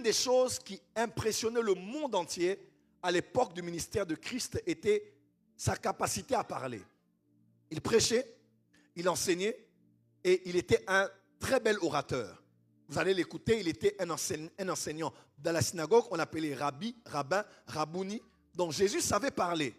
une des choses qui impressionnait le monde entier à l'époque du ministère de Christ était sa capacité à parler. Il prêchait, il enseignait et il était un très bel orateur. Vous allez l'écouter, il était un enseignant. Dans la synagogue, on appelait rabbi, rabbin, rabouni. Donc Jésus savait parler.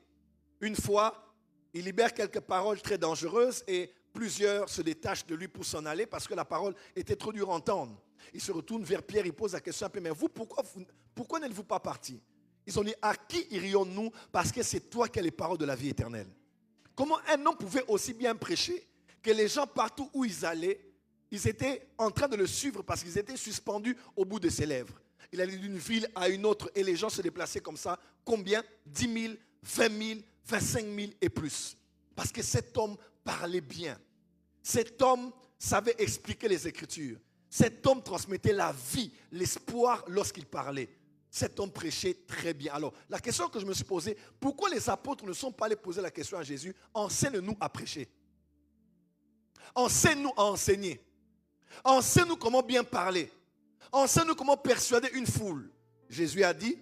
Une fois, il libère quelques paroles très dangereuses et plusieurs se détachent de lui pour s'en aller parce que la parole était trop dure à entendre. Il se retourne vers Pierre, il pose la question un peu, mais vous, pourquoi n'êtes-vous pas partis? Ils ont dit, à qui irions-nous? Parce que c'est toi qui as les paroles de la vie éternelle. Comment un homme pouvait aussi bien prêcher que les gens partout où ils allaient, ils étaient en train de le suivre parce qu'ils étaient suspendus au bout de ses lèvres. Il allait d'une ville à une autre et les gens se déplaçaient comme ça. Combien? 10 000, 20 000, 25 000 et plus. Parce que cet homme parlait bien. Cet homme savait expliquer les Écritures. Cet homme transmettait la vie, l'espoir lorsqu'il parlait. Cet homme prêchait très bien. Alors, la question que je me suis posée, pourquoi les apôtres ne sont pas allés poser la question à Jésus? Enseigne-nous à prêcher. Enseigne-nous à enseigner. Enseigne-nous comment bien parler. Enseigne-nous comment persuader une foule. Jésus a dit,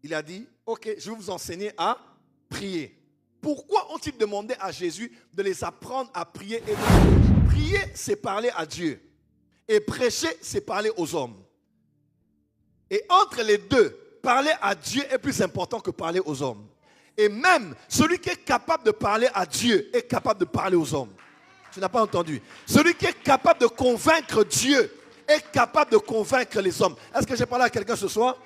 il a dit, ok, je vais vous enseigner à prier. Pourquoi ont-ils demandé à Jésus de les apprendre à prier? Et prier, c'est parler à Dieu. Et prêcher, c'est parler aux hommes. Et entre les deux, parler à Dieu est plus important que parler aux hommes. Et même celui qui est capable de parler à Dieu est capable de parler aux hommes. Tu n'as pas entendu. Celui qui est capable de convaincre Dieu est capable de convaincre les hommes. Est-ce que j'ai parlé à quelqu'un ce soir?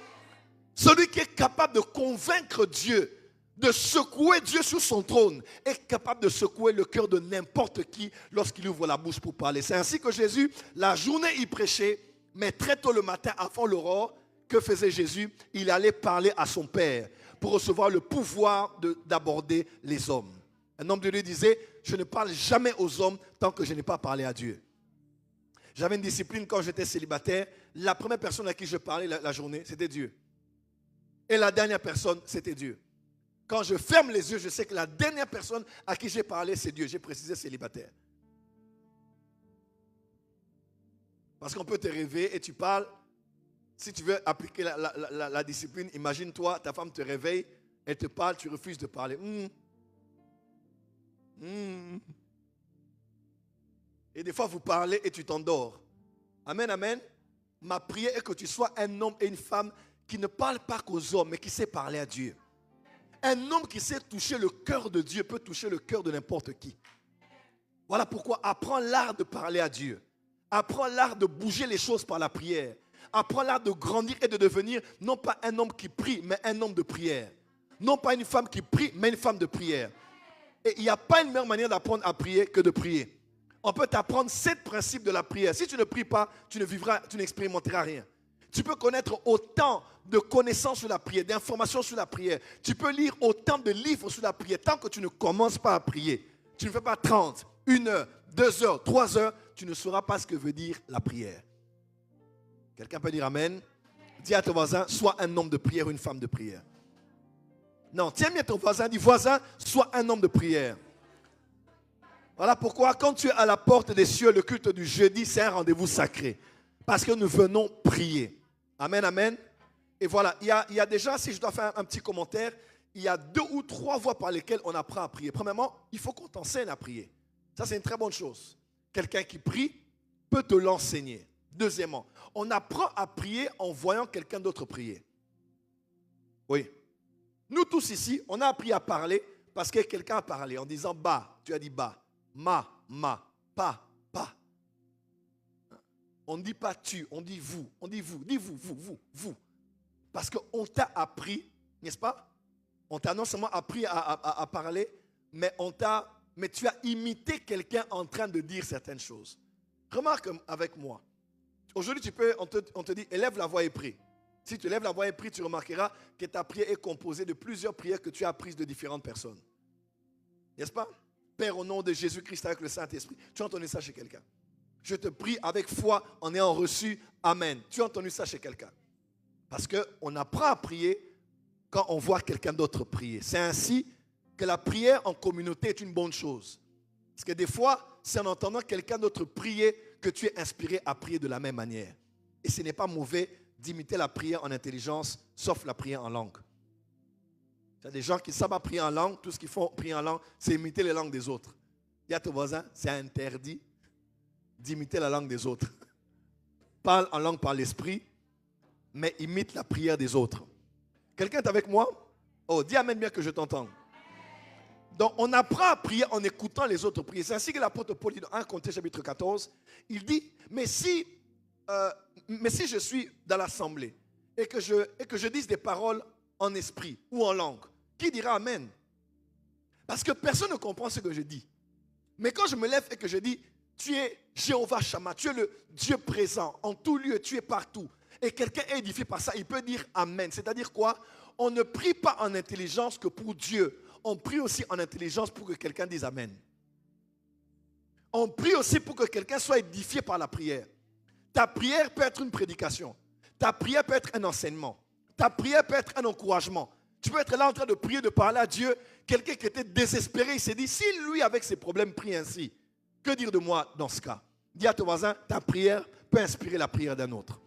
Celui qui est capable de convaincre Dieu, de secouer Dieu sur son trône, est capable de secouer le cœur de n'importe qui lorsqu'il ouvre la bouche pour parler. C'est ainsi que Jésus, la journée, il prêchait, mais très tôt le matin, avant l'aurore, que faisait Jésus? Il allait parler à son Père pour recevoir le pouvoir d'aborder les hommes. Un homme de Dieu disait, je ne parle jamais aux hommes tant que je n'ai pas parlé à Dieu. J'avais une discipline quand j'étais célibataire. La première personne à qui je parlais la journée, c'était Dieu. Et la dernière personne, c'était Dieu. Quand je ferme les yeux, je sais que la dernière personne à qui j'ai parlé, c'est Dieu. J'ai précisé célibataire. Parce qu'on peut te réveiller et tu parles. Si tu veux appliquer la discipline, imagine-toi, ta femme te réveille, elle te parle, tu refuses de parler. Et des fois, vous parlez et tu t'endors. Amen, amen. Ma prière est que tu sois un homme et une femme qui ne parle pas qu'aux hommes, mais qui sait parler à Dieu. Un homme qui sait toucher le cœur de Dieu peut toucher le cœur de n'importe qui. Voilà pourquoi apprends l'art de parler à Dieu. Apprends l'art de bouger les choses par la prière. Apprends l'art de grandir et de devenir non pas un homme qui prie, mais un homme de prière. Non pas une femme qui prie, mais une femme de prière. Et il n'y a pas une meilleure manière d'apprendre à prier que de prier. On peut t'apprendre 7 principes de la prière. Si tu ne pries pas, tu ne vivras, tu n'expérimenteras rien. Tu peux connaître autant de connaissances sur la prière, d'informations sur la prière. Tu peux lire autant de livres sur la prière. Tant que tu ne commences pas à prier, tu ne fais pas 30, 1 heure, 2 heures, 3 heures, tu ne sauras pas ce que veut dire la prière. Quelqu'un peut dire amen? Dis à ton voisin, sois un homme de prière ou une femme de prière. Non, tiens bien ton voisin, dis voisin, sois un homme de prière. Voilà pourquoi quand tu es à la porte des cieux, le culte du jeudi, c'est un rendez-vous sacré. Parce que nous venons prier. Amen, amen. Et voilà, il y a déjà, si je dois faire un petit commentaire, il y a 2 ou 3 voies par lesquelles on apprend à prier. Premièrement, il faut qu'on t'enseigne à prier. Ça, c'est une très bonne chose. Quelqu'un qui prie peut te l'enseigner. Deuxièmement, on apprend à prier en voyant quelqu'un d'autre prier. Oui. Nous tous ici, on a appris à parler parce que quelqu'un a parlé en disant ba, tu as dit ba, ma, pa. On ne dit pas tu, on dit vous, dis vous. Parce qu'on t'a appris, n'est-ce pas? On t'a non seulement appris à parler, mais tu as imité quelqu'un en train de dire certaines choses. Remarque avec moi. Aujourd'hui, on te dit, élève la voix et prie. Si tu élèves la voix et prie, tu remarqueras que ta prière est composée de plusieurs prières que tu as apprises de différentes personnes. N'est-ce pas? Père, au nom de Jésus-Christ avec le Saint-Esprit. Tu as entendu ça chez quelqu'un? Je te prie avec foi en ayant reçu. Amen. Tu as entendu ça chez quelqu'un? Parce qu'on apprend à prier quand on voit quelqu'un d'autre prier. C'est ainsi que la prière en communauté est une bonne chose. Parce que des fois, c'est en entendant quelqu'un d'autre prier que tu es inspiré à prier de la même manière. Et ce n'est pas mauvais d'imiter la prière en intelligence, sauf la prière en langue. Il y a des gens qui savent pas prier en langue, tout ce qu'ils font prier en langue, c'est imiter les langues des autres. Il y a ton voisin, c'est interdit d'imiter la langue des autres. Parle en langue par l'esprit, mais imite la prière des autres. Quelqu'un est avec moi? Oh, dis amen bien que je t'entende. Donc, on apprend à prier en écoutant les autres prier. C'est ainsi que l'apôtre Paul dit dans 1 Corinthiens chapitre 14, il dit, mais si je suis dans l'assemblée et que je dise des paroles en esprit ou en langue, qui dira amen? Parce que personne ne comprend ce que je dis. Mais quand je me lève et que je dis, tu es Jéhovah Shammah, tu es le Dieu présent, en tout lieu, tu es partout. Et quelqu'un est édifié par ça, il peut dire amen. C'est-à-dire quoi? On ne prie pas en intelligence que pour Dieu. On prie aussi en intelligence pour que quelqu'un dise amen. On prie aussi pour que quelqu'un soit édifié par la prière. Ta prière peut être une prédication. Ta prière peut être un enseignement. Ta prière peut être un encouragement. Tu peux être là en train de prier, de parler à Dieu. Quelqu'un qui était désespéré, il s'est dit, si lui avec ses problèmes prie ainsi, que dire de moi dans ce cas? Dis à ton voisin, ta prière peut inspirer la prière d'un autre.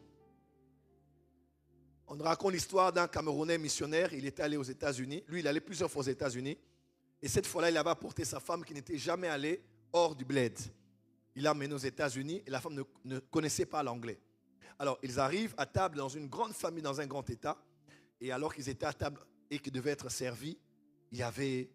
On raconte l'histoire d'un Camerounais missionnaire. Il était allé aux États-Unis. Lui, il allait plusieurs fois aux États-Unis. Et cette fois-là, il avait apporté sa femme qui n'était jamais allée hors du bled. Il l'a emmené aux États-Unis et la femme ne connaissait pas l'anglais. Alors, ils arrivent à table dans une grande famille, dans un grand État. Et alors qu'ils étaient à table et qu'ils devaient être servis, il y avait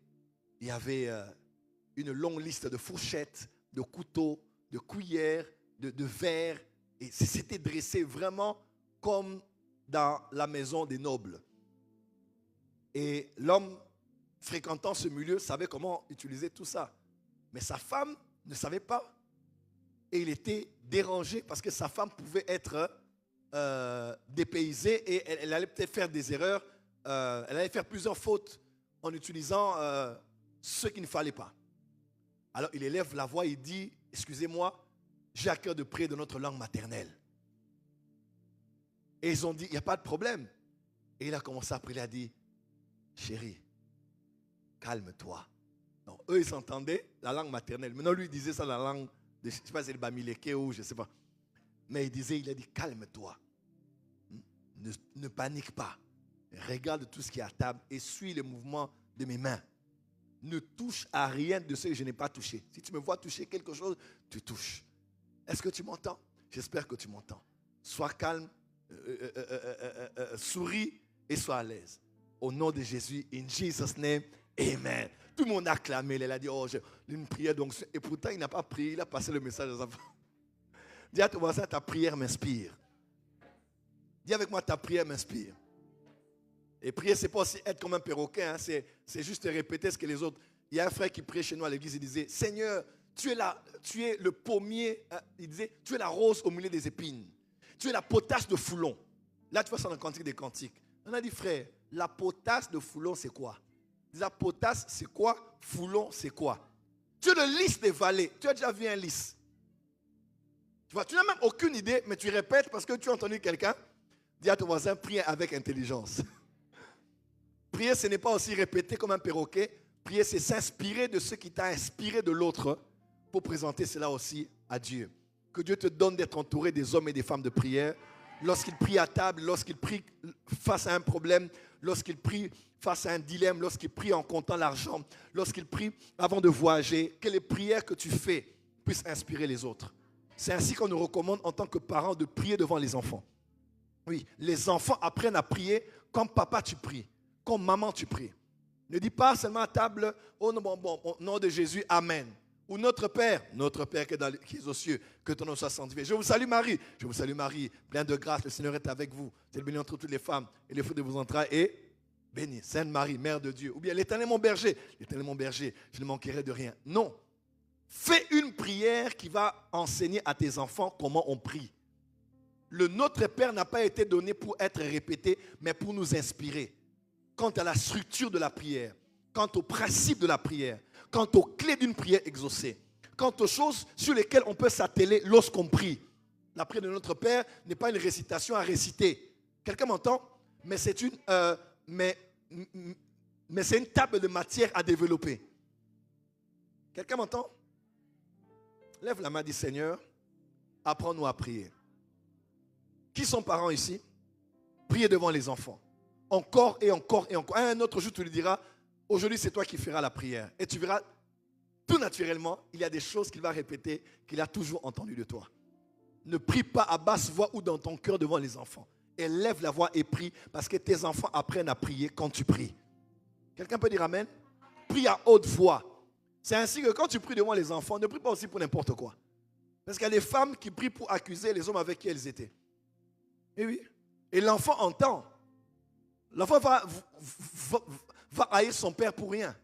une longue liste de fourchettes, de couteaux, de cuillères, de verres. Et c'était dressé vraiment comme dans la maison des nobles. Et l'homme fréquentant ce milieu savait comment utiliser tout ça. Mais sa femme ne savait pas. Et il était dérangé parce que sa femme pouvait être dépaysée et elle allait peut-être faire des erreurs. Elle allait faire plusieurs fautes en utilisant ce qu'il ne fallait pas. Alors il élève la voix et dit, excusez-moi, j'ai à cœur de prier de notre langue maternelle. Et ils ont dit, il n'y a pas de problème. Et il a commencé à prier, il a dit, chérie, calme-toi. Donc eux, ils s'entendaient la langue maternelle. Maintenant, lui, il disait ça la langue, je ne sais pas si c'est le Bamileke ou je ne sais pas. Mais il a dit, calme-toi. Ne panique pas. Regarde tout ce qui est à table et suis les mouvements de mes mains. Ne touche à rien de ce que je n'ai pas touché. Si tu me vois toucher quelque chose, tu touches. Est-ce que tu m'entends? J'espère que tu m'entends. Sois calme, souris et sois à l'aise. Au nom de Jésus, in Jesus' name, amen. Tout le monde a clamé. Il a dit, oh, j'ai une prière. Donc, et pourtant, il n'a pas prié. Il a passé le message à sa femme. Dis à ton voisin, ta prière m'inspire. Dis avec moi, ta prière m'inspire. Et prier, ce n'est pas aussi être comme un perroquet. Hein, c'est juste répéter ce que les autres. Il y a un frère qui priait chez nous à l'église. Il disait, Seigneur, tu es le pommier. Il disait, tu es la rose au milieu des épines. Tu es la potasse de Foulon. Là, tu vois ça dans le Cantique des Cantiques. On a dit, frère, la potasse de Foulon, c'est quoi? La potasse, c'est quoi? Foulon, c'est quoi? Tu es le lys des vallées. Tu as déjà vu un lys? Tu vois, tu n'as même aucune idée, mais tu répètes parce que tu as entendu quelqu'un. Dis à ton voisin, prie avec intelligence. Prier, ce n'est pas aussi répéter comme un perroquet. Prier, c'est s'inspirer de ce qui t'a inspiré de l'autre pour présenter cela aussi à Dieu. Que Dieu te donne d'être entouré des hommes et des femmes de prière. Lorsqu'ils prient à table, lorsqu'ils prient face à un problème, lorsqu'ils prient face à un dilemme, lorsqu'ils prient en comptant l'argent, lorsqu'ils prient avant de voyager, que les prières que tu fais puissent inspirer les autres. C'est ainsi qu'on nous recommande en tant que parents de prier devant les enfants. Oui, les enfants apprennent à prier comme papa tu pries, comme maman tu pries. Ne dis pas seulement à table, oh non, bon, au nom de Jésus, amen. Ou notre Père qui est aux cieux, que ton nom soit sanctifié. Je vous salue Marie, pleine de grâce, le Seigneur est avec vous. C'est le béni entre toutes les femmes, et le fruit de vos entrailles est béni. Sainte Marie, Mère de Dieu. Ou bien l'Éternel mon berger, je ne manquerai de rien. Non. Fais une prière qui va enseigner à tes enfants comment on prie. Le Notre Père n'a pas été donné pour être répété, mais pour nous inspirer. Quant à la structure de la prière, quant au principe de la prière, quant aux clés d'une prière exaucée, quant aux choses sur lesquelles on peut s'atteler lorsqu'on prie. La prière de notre Père n'est pas une récitation à réciter. Quelqu'un m'entend? Mais c'est une table de matière à développer. Quelqu'un m'entend? Lève la main, dit Seigneur, apprends-nous à prier. Qui sont parents ici? prier devant les enfants. Encore et encore et encore. Un autre jour, tu lui diras, aujourd'hui, c'est toi qui feras la prière. Et tu verras, tout naturellement, il y a des choses qu'il va répéter, qu'il a toujours entendues de toi. Ne prie pas à basse voix ou dans ton cœur devant les enfants. Élève la voix et prie, parce que tes enfants apprennent à prier quand tu pries. Quelqu'un peut dire amen? Prie à haute voix. C'est ainsi que quand tu pries devant les enfants, ne prie pas aussi pour n'importe quoi. Parce qu'il y a des femmes qui prient pour accuser les hommes avec qui elles étaient. Et oui. Et l'enfant entend. L'enfant va haïr son père pour rien.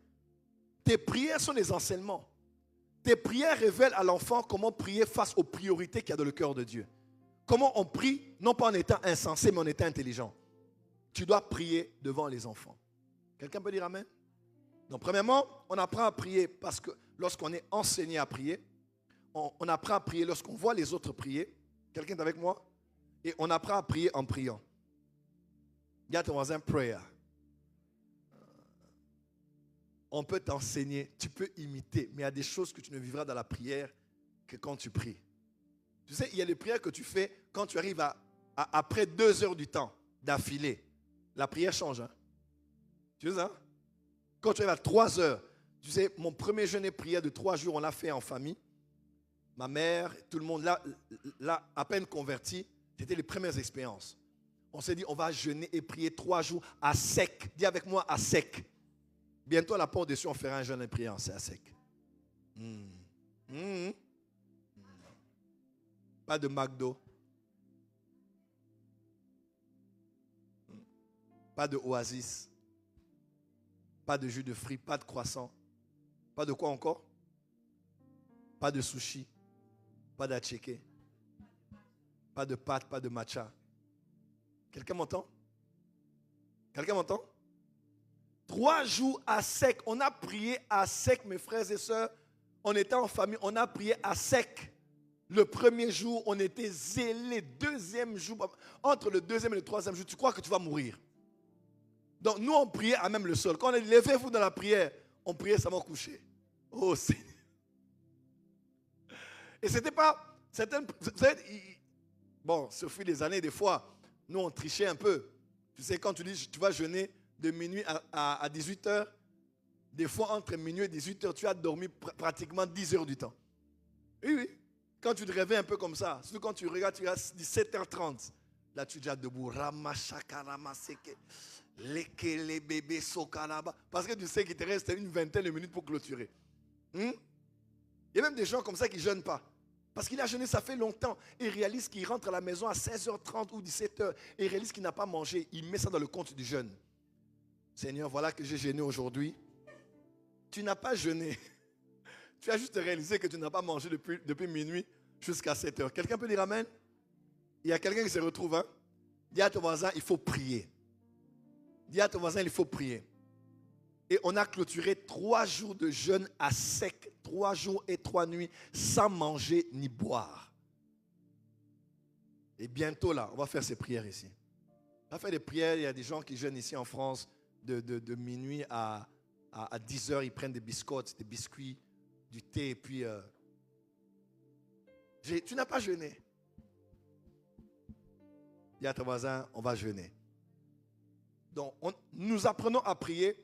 Tes prières sont des enseignements. Tes prières révèlent à l'enfant comment prier face aux priorités qu'il y a dans le cœur de Dieu. Comment on prie, non pas en étant insensé, mais en étant intelligent. Tu dois prier devant les enfants. Quelqu'un peut dire amen? Donc, premièrement, on apprend à prier parce que lorsqu'on est enseigné à prier, on apprend à prier lorsqu'on voit les autres prier. Quelqu'un est avec moi? Et on apprend à prier en priant. Dis à ton voisin, prayer. On peut t'enseigner, tu peux imiter, mais il y a des choses que tu ne vivras dans la prière que quand tu pries. Tu sais, il y a des prières que tu fais quand tu arrives après 2 heures du temps d'affilée. La prière change. Hein? Tu sais ça? Quand tu arrives à 3 heures, tu sais, mon premier jeûne et prière de 3 jours, on l'a fait en famille. Ma mère, tout le monde, là, à peine converti, c'était les premières expériences. On s'est dit, on va jeûner et prier 3 jours à sec. Dis avec moi, à sec. Bientôt, à la porte dessus, on fera un jeûne et prière, c'est à sec. Pas de McDo. Pas de Oasis. Pas de jus de fruits, pas de croissant. Pas de quoi encore? Pas de sushi. Pas d'atchéké. Pas de pâtes, pas de matcha. Quelqu'un m'entend? Quelqu'un m'entend? 3 jours à sec. On a prié à sec, mes frères et sœurs. On était en famille, on a prié à sec. Le premier jour, on était zélés. Deuxième jour, entre le deuxième et le troisième jour, tu crois que tu vas mourir. Donc nous, on priait à même le sol. Quand on est levez-vous dans la prière, on priait seulement couché. Oh Seigneur. Et c'était pas... Bon, ce fut des années, des fois, nous on trichait un peu. Tu sais, quand tu dis tu vas jeûner de minuit à 18 heures, des fois entre minuit et 18 heures, tu as dormi pratiquement 10 heures du temps. Oui, oui. Quand tu te réveilles un peu comme ça, surtout quand tu regardes, tu as 17h30. Là, tu es déjà debout. Parce que tu sais qu'il te reste une vingtaine de minutes pour clôturer. Il y a même des gens comme ça qui ne jeûnent pas. Parce qu'il a jeûné, ça fait longtemps. Et il réalise qu'il rentre à la maison à 16h30 ou 17h. Et il réalise qu'il n'a pas mangé. Il met ça dans le compte du jeûne. Seigneur, voilà que j'ai jeûné aujourd'hui. Tu n'as pas jeûné. Tu as juste réalisé que tu n'as pas mangé depuis minuit jusqu'à 7h. Quelqu'un peut dire amen? Il y a quelqu'un qui se retrouve. Hein? Dis à ton voisin, il faut prier. Dis à ton voisin, il faut prier. Et on a clôturé 3 jours de jeûne à sec. 3 jours et 3 nuits sans manger ni boire. Et bientôt là, on va faire ces prières ici. On va faire des prières. Il y a des gens qui jeûnent ici en France de minuit à 10h. Ils prennent des biscottes, des biscuits, du thé. Et puis, tu n'as pas jeûné. Dis à ton voisin, on va jeûner. Donc, nous apprenons à prier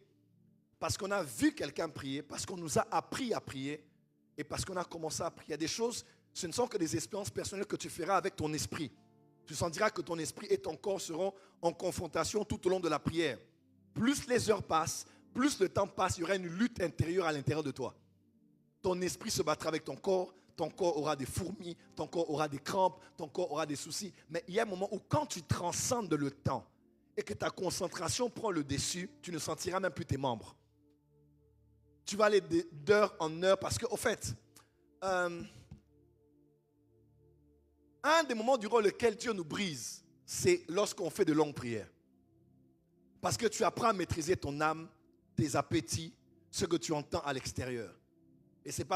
parce qu'on a vu quelqu'un prier, parce qu'on nous a appris à prier et parce qu'on a commencé à prier. Il y a des choses, ce ne sont que des expériences personnelles que tu feras avec ton esprit. Tu sentiras que ton esprit et ton corps seront en confrontation tout au long de la prière. Plus les heures passent, plus le temps passe, il y aura une lutte intérieure à l'intérieur de toi. Ton esprit se battra avec ton corps aura des fourmis, ton corps aura des crampes, ton corps aura des soucis. Mais il y a un moment où quand tu transcendes le temps et que ta concentration prend le dessus, tu ne sentiras même plus tes membres. Tu vas aller d'heure en heure parce qu'au fait, un des moments durant lequel Dieu nous brise, c'est lorsqu'on fait de longues prières. Parce que tu apprends à maîtriser ton âme, tes appétits, ce que tu entends à l'extérieur. Et c'est pas